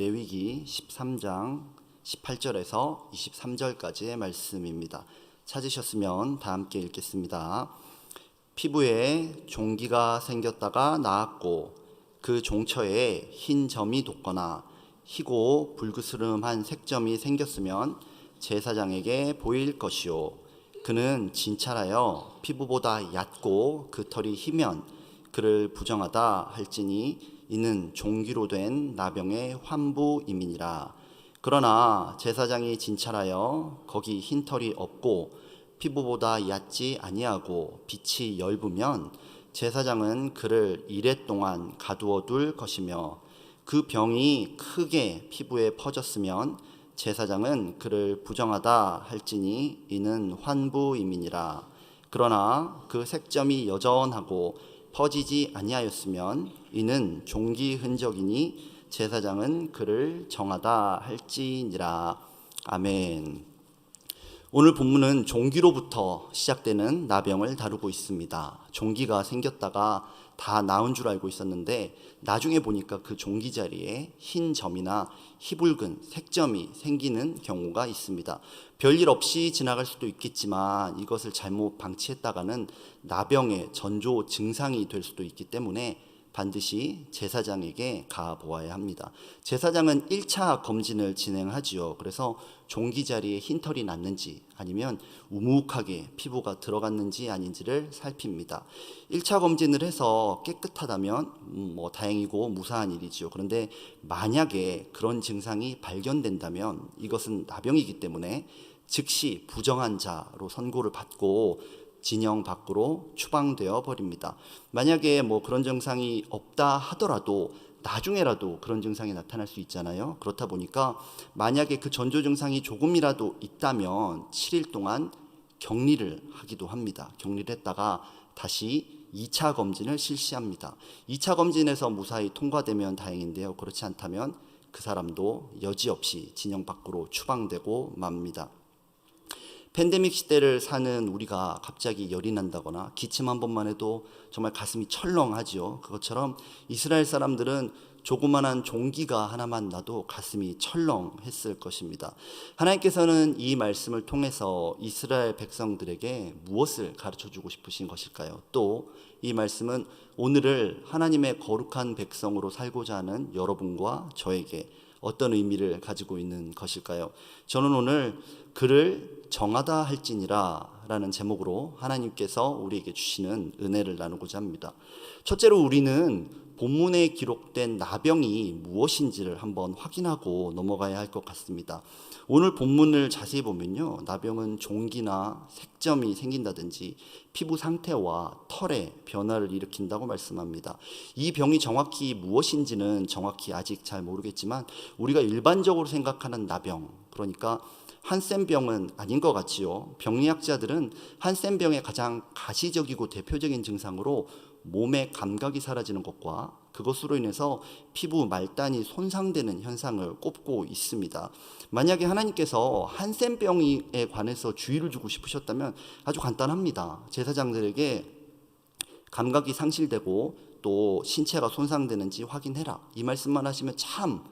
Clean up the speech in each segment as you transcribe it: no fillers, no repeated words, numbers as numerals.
레위기 13장 18절에서 23절까지의 말씀입니다. 찾으셨으면 다 함께 읽겠습니다. 피부에 종기가 생겼다가 나았고 그 종처에 흰 점이 돋거나 희고 불그스름한 색점이 생겼으면 제사장에게 보일 것이요 그는 진찰하여 피부보다 얕고 그 털이 희면 그를 부정하다 할지니 이는 종기로 된 나병의 환부임이니라. 그러나 제사장이 진찰하여 거기 흰 털이 없고 피부보다 얕지 아니하고 빛이 엷으면 제사장은 그를 이레 동안 가두어 둘 것이며 그 병이 크게 피부에 퍼졌으면 제사장은 그를 부정하다 할지니 이는 환부임이니라. 그러나 그 색점이 여전하고 퍼지지 아니하였으면 이는 종기 흔적이니 제사장은 그를 정하다 할지니라. 아멘. 오늘 본문은 종기로부터 시작되는 나병을 다루고 있습니다. 종기가 생겼다가 다 나은 줄 알고 있었는데 나중에 보니까 그 종기 자리에 흰 점이나 희붉은 색점이 생기는 경우가 있습니다. 별일 없이 지나갈 수도 있겠지만 이것을 잘못 방치했다가는 나병의 전조 증상이 될 수도 있기 때문에 반드시 제사장에게 가보아야 합니다. 제사장은 1차 검진을 진행하지요. 그래서 종기 자리에 흰털이 났는지 아니면 우묵하게 피부가 들어갔는지 아닌지를 살핍니다. 1차 검진을 해서 깨끗하다면 다행이고 무사한 일이지요. 그런데 만약에 그런 증상이 발견된다면 이것은 나병이기 때문에 즉시 부정한 자로 선고를 받고 진영 밖으로 추방되어 버립니다. 만약에 그런 증상이 없다 하더라도 나중에라도 그런 증상이 나타날 수 있잖아요. 그렇다 보니까 만약에 그 전조 증상이 조금이라도 있다면 7일 동안 격리를 하기도 합니다. 격리를 했다가 다시 2차 검진을 실시합니다. 2차 검진에서 무사히 통과되면 다행인데요. 그렇지 않다면 그 사람도 여지없이 진영 밖으로 추방되고 맙니다. 팬데믹 시대를 사는 우리가 갑자기 열이 난다거나 기침 한 번만 해도 정말 가슴이 철렁하지요. 그것처럼 이스라엘 사람들은 조그만한 종기가 하나만 나도 가슴이 철렁했을 것입니다. 하나님께서는 이 말씀을 통해서 이스라엘 백성들에게 무엇을 가르쳐주고 싶으신 것일까요? 또 이 말씀은 오늘을 하나님의 거룩한 백성으로 살고자 하는 여러분과 저에게 어떤 의미를 가지고 있는 것일까요? 저는 오늘 그를 정하다 할지니라 라는 제목으로 하나님께서 우리에게 주시는 은혜를 나누고자 합니다. 첫째로 우리는 본문에 기록된 나병이 무엇인지를 한번 확인하고 넘어가야 할 것 같습니다. 오늘 본문을 자세히 보면요, 나병은 종기나 색점이 생긴다든지 피부 상태와 털의 변화를 일으킨다고 말씀합니다. 이 병이 정확히 무엇인지는 정확히 아직 잘 모르겠지만 우리가 일반적으로 생각하는 나병, 그러니까 한센병은 아닌 것 같지요. 병리학자들은 한센병의 가장 가시적이고 대표적인 증상으로 몸의 감각이 사라지는 것과 그것으로 인해서 피부 말단이 손상되는 현상을 꼽고 있습니다. 만약에 하나님께서 한센병에 관해서 주의를 주고 싶으셨다면 아주 간단합니다. 제사장들에게 감각이 상실되고 또 신체가 손상되는지 확인해라, 이 말씀만 하시면 참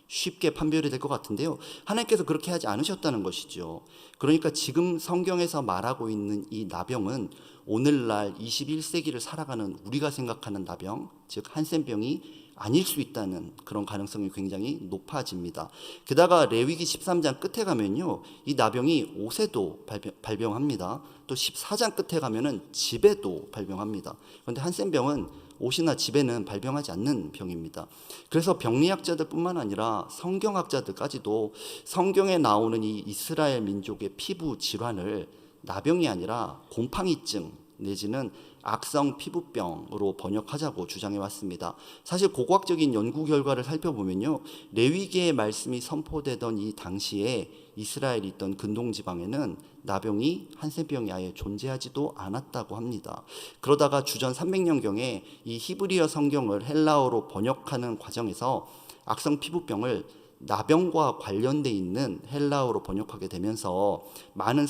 쉽게 판별이 될 것 같은데요, 하나님께서 그렇게 하지 않으셨다는 것이죠. 그러니까 지금 성경에서 말하고 있는 이 나병은 오늘날 21세기를 살아가는 우리가 생각하는 나병, 즉 한센병이 아닐 수 있다는 그런 가능성이 굉장히 높아집니다. 게다가 레위기 13장 끝에 가면요, 이 나병이 옷에도 발병합니다. 또 14장 끝에 가면은 집에도 발병합니다. 그런데 한센병은 옷이나 집에는 발병하지 않는 병입니다. 그래서 병리학자들 뿐만 아니라 성경학자들까지도 성경에 나오는 이 이스라엘 민족의 피부 질환을 나병이 아니라 곰팡이증 내지는 악성 피부병으로 번역하자고 주장해 왔습니다. 사실 고고학적인 연구 결과를 살펴보면요, 레위기의 말씀이 선포되던 이 당시에 이스라엘이 있던 근동 지방에는 나병이 한센병이 아예 존재하지도 않았다고 합니다. 그러다가 주전 300년경에 이 히브리어 성경을 헬라어로 번역하는 과정에서 악성 피부병을 나병과 관련돼 있는 헬라어로 번역하게 되면서 많은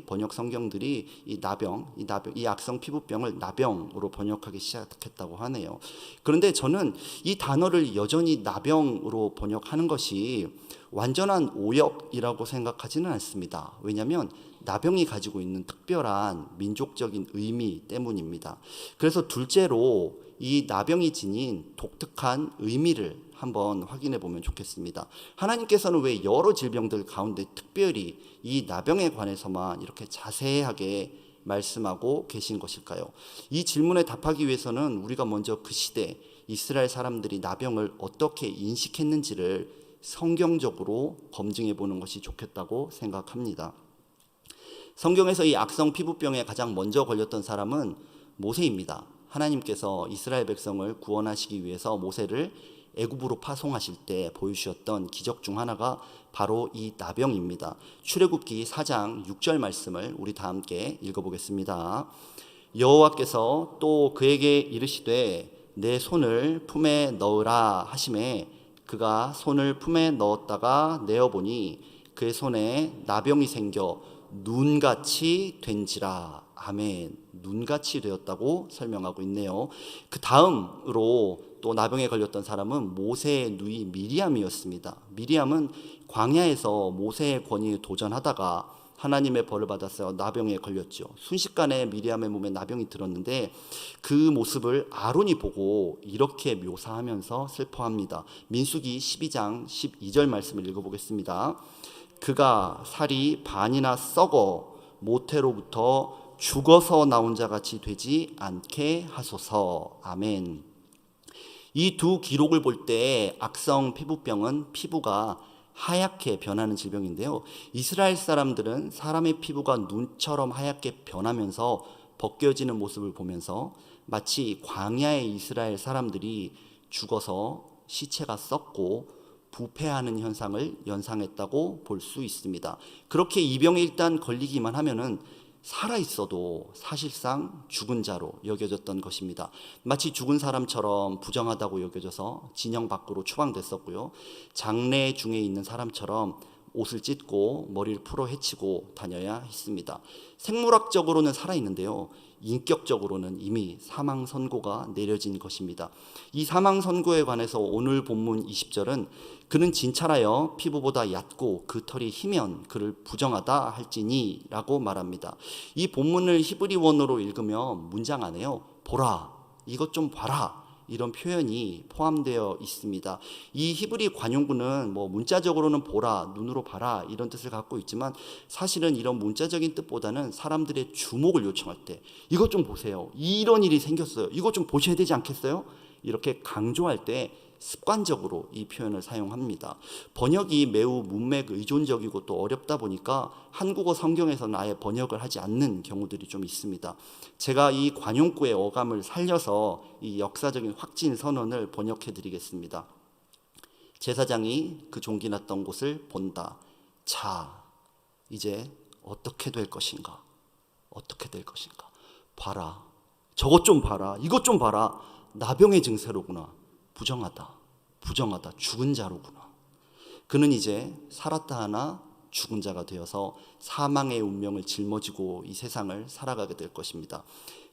번역 성경들이 이 악성 피부병을 나병으로 번역하기 시작했다고 하네요. 그런데 저는 이 단어를 여전히 나병으로 번역하는 것이 완전한 오역이라고 생각하지는 않습니다. 왜냐하면 나병이 가지고 있는 특별한 민족적인 의미 때문입니다. 그래서 둘째로 이 나병이 지닌 독특한 의미를 한번 확인해 보면 좋겠습니다. 하나님께서는 왜 여러 질병들 가운데 특별히 이 나병에 관해서만 이렇게 자세하게 말씀하고 계신 것일까요? 이 질문에 답하기 위해서는 우리가 먼저 그 시대 이스라엘 사람들이 나병을 어떻게 인식했는지를 성경적으로 검증해 보는 것이 좋겠다고 생각합니다. 성경에서 이 악성 피부병에 가장 먼저 걸렸던 사람은 모세입니다. 하나님께서 이스라엘 백성을 구원하시기 위해서 모세를 애굽으로 파송하실 때 보여주셨던 기적 중 하나가 바로 이 나병입니다. 출애굽기 4장 6절 말씀을 우리 다 함께 읽어보겠습니다. 여호와께서 또 그에게 이르시되 내 손을 품에 넣으라 하시매 그가 손을 품에 넣었다가 내어보니 그의 손에 나병이 생겨 눈같이 된지라. 아멘. 눈같이 되었다고 설명하고 있네요. 그 다음으로 또 나병에 걸렸던 사람은 모세의 누이 미리암이었습니다. 미리암은 광야에서 모세의 권위에 도전하다가 하나님의 벌을 받았어요. 나병에 걸렸죠. 순식간에 미리암의 몸에 나병이 들었는데 그 모습을 아론이 보고 이렇게 묘사하면서 슬퍼합니다. 민수기 12장 12절 말씀을 읽어보겠습니다. 그가 살이 반이나 썩어 모태로부터 죽어서 나온 자 같이 되지 않게 하소서. 아멘. 이 두 기록을 볼 때 악성 피부병은 피부가 하얗게 변하는 질병인데요. 이스라엘 사람들은 사람의 피부가 눈처럼 하얗게 변하면서 벗겨지는 모습을 보면서 마치 광야의 이스라엘 사람들이 죽어서 시체가 썩고 부패하는 현상을 연상했다고 볼 수 있습니다. 그렇게 이 병에 일단 걸리기만 하면은 살아있어도 사실상 죽은 자로 여겨졌던 것입니다. 마치 죽은 사람처럼 부정하다고 여겨져서 진영 밖으로 추방됐었고요. 장례 중에 있는 사람처럼 옷을 찢고 머리를 풀어 헤치고 다녀야 했습니다. 생물학적으로는 살아있는데요. 인격적으로는 이미 사망 선고가 내려진 것입니다. 이 사망 선고에 관해서 오늘 본문 20절은 그는 진찰하여 피부보다 얕고 그 털이 희면 그를 부정하다 할지니 라고 말합니다. 이 본문을 히브리 원어로 읽으면 문장 안에요. 보라, 이것 좀 봐라, 이런 표현이 포함되어 있습니다. 이 히브리 관용구는 문자적으로는 보라, 눈으로 봐라 이런 뜻을 갖고 있지만 사실은 이런 문자적인 뜻보다는 사람들의 주목을 요청할 때 이것 좀 보세요, 이런 일이 생겼어요, 이것 좀 보셔야 되지 않겠어요? 이렇게 강조할 때 습관적으로 이 표현을 사용합니다. 번역이 매우 문맥 의존적이고 또 어렵다 보니까 한국어 성경에서는 아예 번역을 하지 않는 경우들이 좀 있습니다. 제가 이 관용구의 어감을 살려서 이 역사적인 확진 선언을 번역해 드리겠습니다. 제사장이 그 종기 났던 곳을 본다. 자, 이제 어떻게 될 것인가? 어떻게 될 것인가? 봐라. 저것 좀 봐라. 이것 좀 봐라. 나병의 증세로구나. 부정하다, 죽은 자로구나. 그는 이제 살았다 하나 죽은 자가 되어서 사망의 운명을 짊어지고 이 세상을 살아가게 될 것입니다.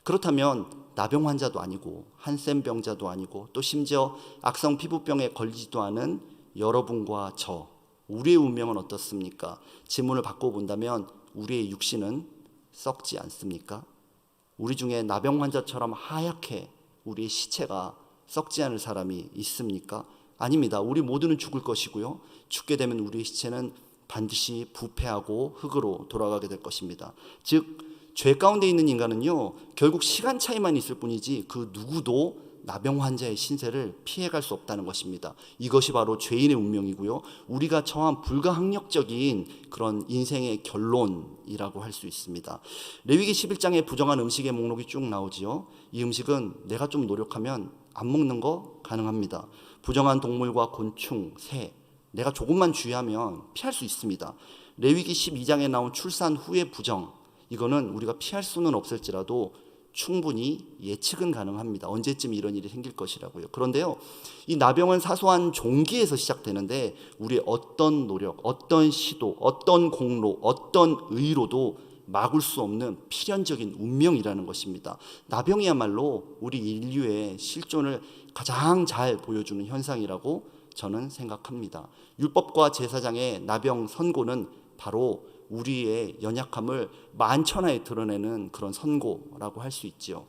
그렇다면 나병 환자도 아니고 한센 병자도 아니고 또 심지어 악성 피부병에 걸리지도 않은 여러분과 저, 우리의 운명은 어떻습니까? 질문을 바꿔본다면 우리의 육신은 썩지 않습니까? 우리 중에 나병 환자처럼 하얗게 우리의 시체가 썩지 않을 사람이 있습니까? 아닙니다. 우리 모두는 죽을 것이고요. 죽게 되면 우리의 시체는 반드시 부패하고 흙으로 돌아가게 될 것입니다. 즉, 죄 가운데 있는 인간은요, 결국 시간 차이만 있을 뿐이지 그 누구도 나병 환자의 신세를 피해갈 수 없다는 것입니다. 이것이 바로 죄인의 운명이고요. 우리가 처한 불가항력적인 그런 인생의 결론이라고 할 수 있습니다. 레위기 11장에 부정한 음식의 목록이 쭉 나오지요. 이 음식은 내가 좀 노력하면 안 먹는 거 가능합니다. 부정한 동물과 곤충, 새, 내가 조금만 주의하면 피할 수 있습니다. 레위기 12장에 나온 출산 후의 부정, 이거는 우리가 피할 수는 없을지라도 충분히 예측은 가능합니다. 언제쯤 이런 일이 생길 것이라고요. 그런데요, 이 나병은 사소한 종기에서 시작되는데 우리의 어떤 노력, 어떤 시도, 어떤 공로, 어떤 의로도 막을 수 없는 필연적인 운명이라는 것입니다. 나병이야말로 우리 인류의 실존을 가장 잘 보여주는 현상이라고 저는 생각합니다. 율법과 제사장의 나병 선고는 바로 우리의 연약함을 만천하에 드러내는 그런 선고라고 할 수 있지요.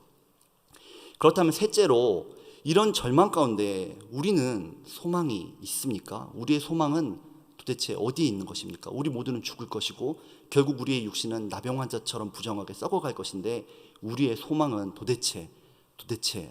그렇다면 셋째로, 이런 절망 가운데 우리는 소망이 있습니까? 우리의 소망은 도대체 어디에 있는 것입니까? 우리 모두는 죽을 것이고 결국 우리의 육신은 나병 환자처럼 부정하게 썩어갈 것인데 우리의 소망은 도대체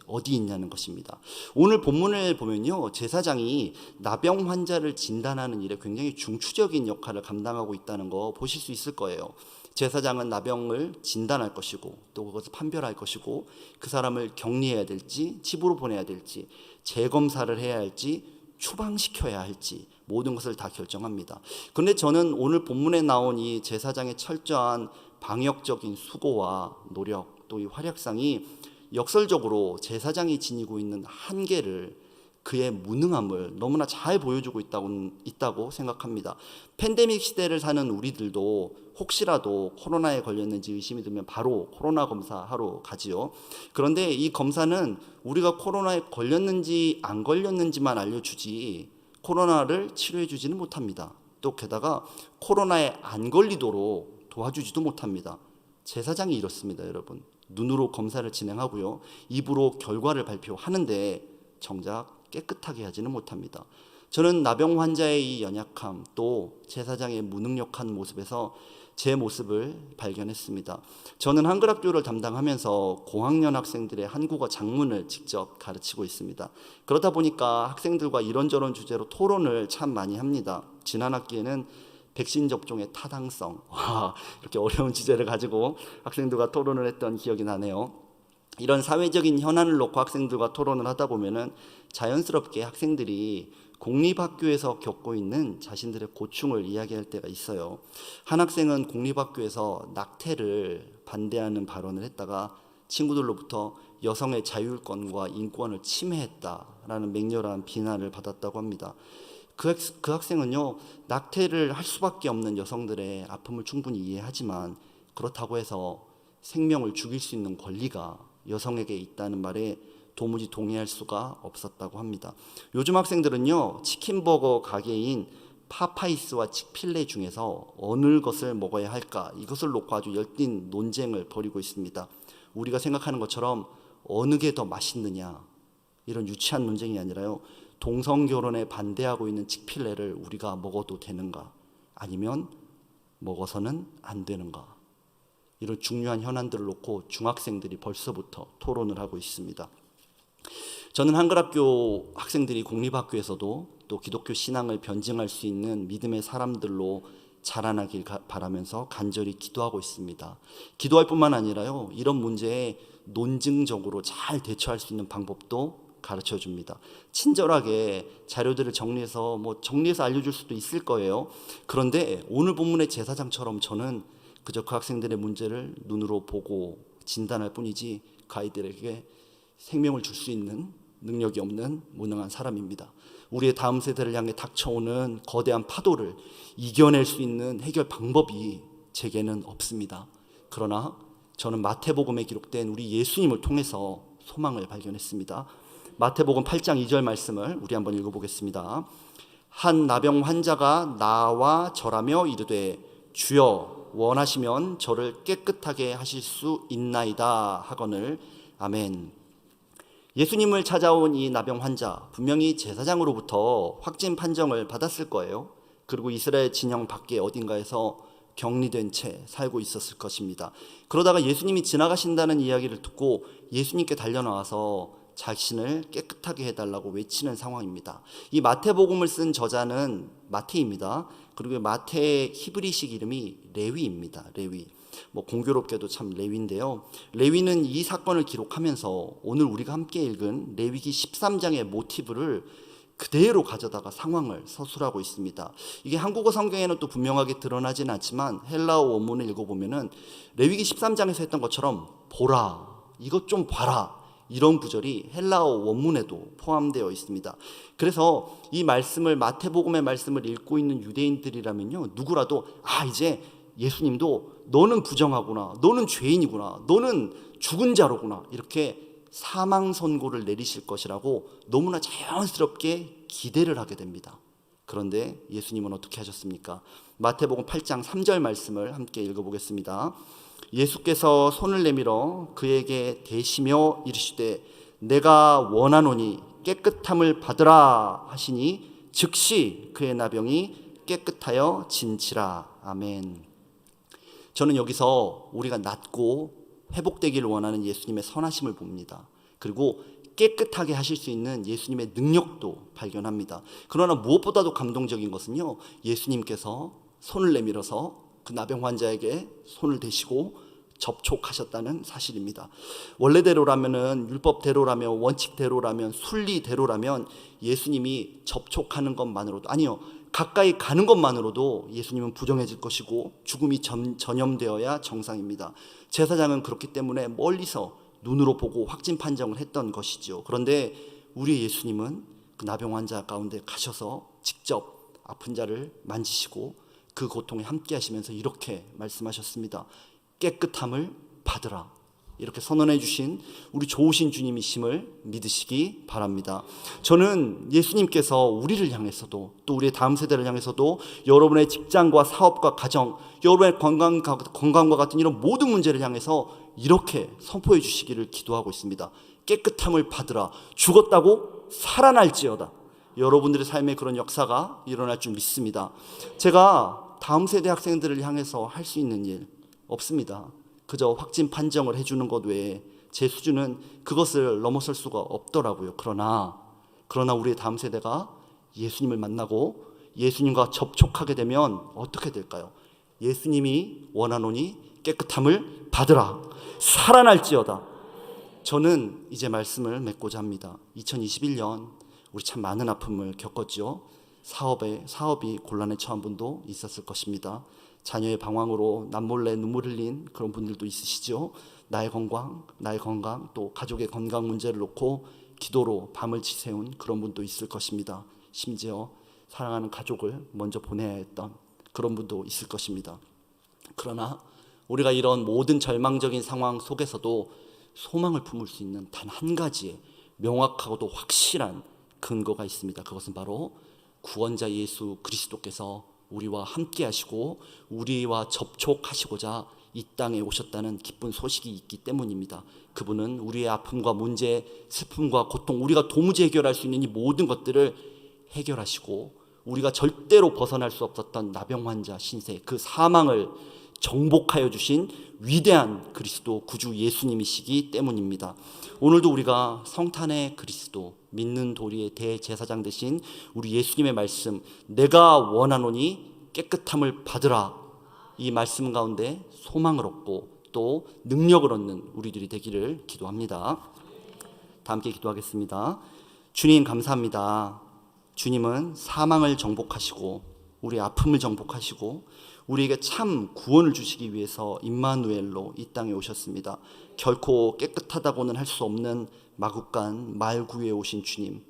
어디 있냐는 것입니다. 오늘 본문을 보면요, 제사장이 나병 환자를 진단하는 일에 굉장히 중추적인 역할을 감당하고 있다는 거 보실 수 있을 거예요. 제사장은 나병을 진단할 것이고 또 그것을 판별할 것이고 그 사람을 격리해야 될지 집으로 보내야 될지 재검사를 해야 할지 추방시켜야 할지 모든 것을 다 결정합니다. 그런데 저는 오늘 본문에 나온 이 제사장의 철저한 방역적인 수고와 노력, 또 이 활약상이 역설적으로 제사장이 지니고 있는 한계를, 그의 무능함을 너무나 잘 보여주고 있다고 생각합니다. 팬데믹 시대를 사는 우리들도 혹시라도 코로나에 걸렸는지 의심이 들면 바로 코로나 검사하러 가지요. 그런데 이 검사는 우리가 코로나에 걸렸는지 안 걸렸는지만 알려주지 코로나를 치료해 주지는 못합니다. 또 게다가 코로나에 안 걸리도록 도와주지도 못합니다. 제사장이 이렇습니다, 여러분. 눈으로 검사를 진행하고요, 입으로 결과를 발표하는데 정작 깨끗하게 하지는 못합니다. 저는 나병 환자의 이 연약함, 또 제사장의 무능력한 모습에서 제 모습을 발견했습니다. 저는 한글학교를 담당하면서 고학년 학생들의 한국어 작문을 직접 가르치고 있습니다. 그러다 보니까 학생들과 이런저런 주제로 토론을 참 많이 합니다. 지난 학기에는 백신 접종의 타당성, 이렇게 어려운 주제를 가지고 학생들과 토론을 했던 기억이 나네요. 이런 사회적인 현안을 놓고 학생들과 토론을 하다 보면은 자연스럽게 학생들이 공립학교에서 겪고 있는 자신들의 고충을 이야기할 때가 있어요. 한 학생은 공립학교에서 낙태를 반대하는 발언을 했다가 친구들로부터 여성의 자율권과 인권을 침해했다라는 맹렬한 비난을 받았다고 합니다. 그 학생은요, 낙태를 할 수밖에 없는 여성들의 아픔을 충분히 이해하지만 그렇다고 해서 생명을 죽일 수 있는 권리가 여성에게 있다는 말에 도무지 동의할 수가 없었다고 합니다. 요즘 학생들은요, 치킨버거 가게인 파파이스와 치필레 중에서 어느 것을 먹어야 할까, 이것을 놓고 아주 열띤 논쟁을 벌이고 있습니다. 우리가 생각하는 것처럼 어느 게 더 맛있느냐, 이런 유치한 논쟁이 아니라요, 동성결혼에 반대하고 있는 치필레를 우리가 먹어도 되는가, 아니면 먹어서는 안 되는가, 이런 중요한 현안들을 놓고 중학생들이 벌써부터 토론을 하고 있습니다. 저는 한글학교 학생들이 공립학교에서도 또 기독교 신앙을 변증할 수 있는 믿음의 사람들로 자라나길 바라면서 간절히 기도하고 있습니다. 기도할 뿐만 아니라요, 이런 문제에 논증적으로 잘 대처할 수 있는 방법도 가르쳐 줍니다. 친절하게 자료들을 정리해서 알려줄 수도 있을 거예요. 그런데 오늘 본문의 제사장처럼 저는 그저 그 학생들의 문제를 눈으로 보고 진단할 뿐이지 그 아이들에게 생명을 줄 수 있는 능력이 없는 무능한 사람입니다. 우리의 다음 세대를 향해 닥쳐오는 거대한 파도를 이겨낼 수 있는 해결 방법이 제게는 없습니다. 그러나 저는 마태복음에 기록된 우리 예수님을 통해서 소망을 발견했습니다. 마태복음 8장 2절 말씀을 우리 한번 읽어보겠습니다. 한 나병 환자가 나와 절하며 이르되 주여 원하시면 저를 깨끗하게 하실 수 있나이다 하거늘. 아멘. 예수님을 찾아온 이 나병 환자, 분명히 제사장으로부터 확진 판정을 받았을 거예요. 그리고 이스라엘 진영 밖에 어딘가에서 격리된 채 살고 있었을 것입니다. 그러다가 예수님이 지나가신다는 이야기를 듣고 예수님께 달려나와서 자신을 깨끗하게 해달라고 외치는 상황입니다. 이 마태복음을 쓴 저자는 마태입니다. 그리고 마태의 히브리식 이름이 레위입니다. 레위. 공교롭게도 참 레위인데요. 레위는 이 사건을 기록하면서 오늘 우리가 함께 읽은 레위기 13장의 모티브를 그대로 가져다가 상황을 서술하고 있습니다. 이게 한국어 성경에는 또 분명하게 드러나지는 않지만 헬라어 원문을 읽어보면은 레위기 13장에서 했던 것처럼 보라, 이것 좀 봐라. 이런 구절이 헬라어 원문에도 포함되어 있습니다. 그래서 이 말씀을, 마태복음의 말씀을 읽고 있는 유대인들이라면요, 누구라도 이제 예수님도 너는 부정하구나, 너는 죄인이구나, 너는 죽은 자로구나, 이렇게 사망 선고를 내리실 것이라고 너무나 자연스럽게 기대를 하게 됩니다. 그런데 예수님은 어떻게 하셨습니까? 마태복음 8장 3절 말씀을 함께 읽어보겠습니다. 예수께서 손을 내밀어 그에게 대시며 이르시되 내가 원하노니 깨끗함을 받으라 하시니 즉시 그의 나병이 깨끗하여 진치라. 아멘. 저는 여기서 우리가 낫고 회복되기를 원하는 예수님의 선하심을 봅니다. 그리고 깨끗하게 하실 수 있는 예수님의 능력도 발견합니다. 그러나 무엇보다도 감동적인 것은요, 예수님께서 손을 내밀어서 그 나병 환자에게 손을 대시고 접촉하셨다는 사실입니다. 원래대로라면은, 율법대로라면, 원칙대로라면, 순리대로라면 예수님이 접촉하는 것만으로도, 아니요, 가까이 가는 것만으로도 예수님은 부정해질 것이고 죽음이 전염되어야 정상입니다. 제사장은 그렇기 때문에 멀리서 눈으로 보고 확진 판정을 했던 것이죠. 그런데 우리 예수님은 그 나병 환자 가운데 가셔서 직접 아픈 자를 만지시고 그 고통에 함께 하시면서 이렇게 말씀하셨습니다. 깨끗함을 받으라. 이렇게 선언해 주신 우리 좋으신 주님이심을 믿으시기 바랍니다. 저는 예수님께서 우리를 향해서도, 또 우리의 다음 세대를 향해서도, 여러분의 직장과 사업과 가정, 여러분의 건강과 같은 이런 모든 문제를 향해서 이렇게 선포해 주시기를 기도하고 있습니다. 깨끗함을 받으라. 죽었다고 살아날지어다. 여러분들의 삶에 그런 역사가 일어날 줄 믿습니다. 제가 다음 세대 학생들을 향해서 할 수 있는 일 없습니다. 그저 확진 판정을 해주는 것 외에 제 수준은 그것을 넘어설 수가 없더라고요. 그러나 우리의 다음 세대가 예수님을 만나고 예수님과 접촉하게 되면 어떻게 될까요? 예수님이 원하노니 깨끗함을 받으라. 살아날지어다. 저는 이제 말씀을 맺고자 합니다. 2021년 우리 참 많은 아픔을 겪었죠. 사업이 곤란에 처한 분도 있었을 것입니다. 자녀의 방황으로 남몰래 눈물 흘린 그런 분들도 있으시죠. 나의 건강, 또 가족의 건강 문제를 놓고 기도로 밤을 지새운 그런 분도 있을 것입니다. 심지어 사랑하는 가족을 먼저 보내야 했던 그런 분도 있을 것입니다. 그러나 우리가 이런 모든 절망적인 상황 속에서도 소망을 품을 수 있는 단 한 가지의 명확하고도 확실한 근거가 있습니다. 그것은 바로 구원자 예수 그리스도께서 우리와 함께 하시고 우리와 접촉하시고자 이 땅에 오셨다는 기쁜 소식이 있기 때문입니다. 그분은 우리의 아픔과 문제, 슬픔과 고통, 우리가 도무지 해결할 수 있는 이 모든 것들을 해결하시고 우리가 절대로 벗어날 수 없었던 나병 환자 신세, 그 사망을 정복하여 주신 위대한 그리스도 구주 예수님이시기 때문입니다. 오늘도 우리가 성탄의 그리스도, 믿는 도리의 대제사장 되신 우리 예수님의 말씀, 내가 원하노니 깨끗함을 받으라, 이 말씀 가운데 소망을 얻고 또 능력을 얻는 우리들이 되기를 기도합니다. 다 함께 기도하겠습니다. 주님 감사합니다. 주님은 사망을 정복하시고 우리 아픔을 정복하시고 우리에게 참 구원을 주시기 위해서 임마누엘로 이 땅에 오셨습니다. 결코 깨끗하다고는 할 수 없는 마국간 말구에 오신 주님,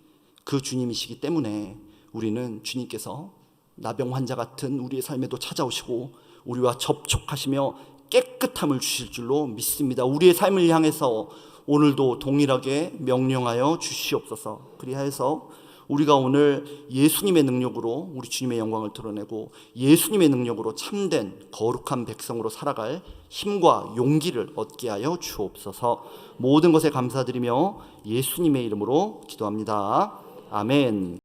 그 주님이시기 때문에 우리는 주님께서 나병 환자 같은 우리의 삶에도 찾아오시고 우리와 접촉하시며 깨끗함을 주실 줄로 믿습니다. 우리의 삶을 향해서 오늘도 동일하게 명령하여 주시옵소서. 그리하여서 우리가 오늘 예수님의 능력으로 우리 주님의 영광을 드러내고 예수님의 능력으로 참된 거룩한 백성으로 살아갈 힘과 용기를 얻게 하여 주옵소서. 모든 것에 감사드리며 예수님의 이름으로 기도합니다. 아멘.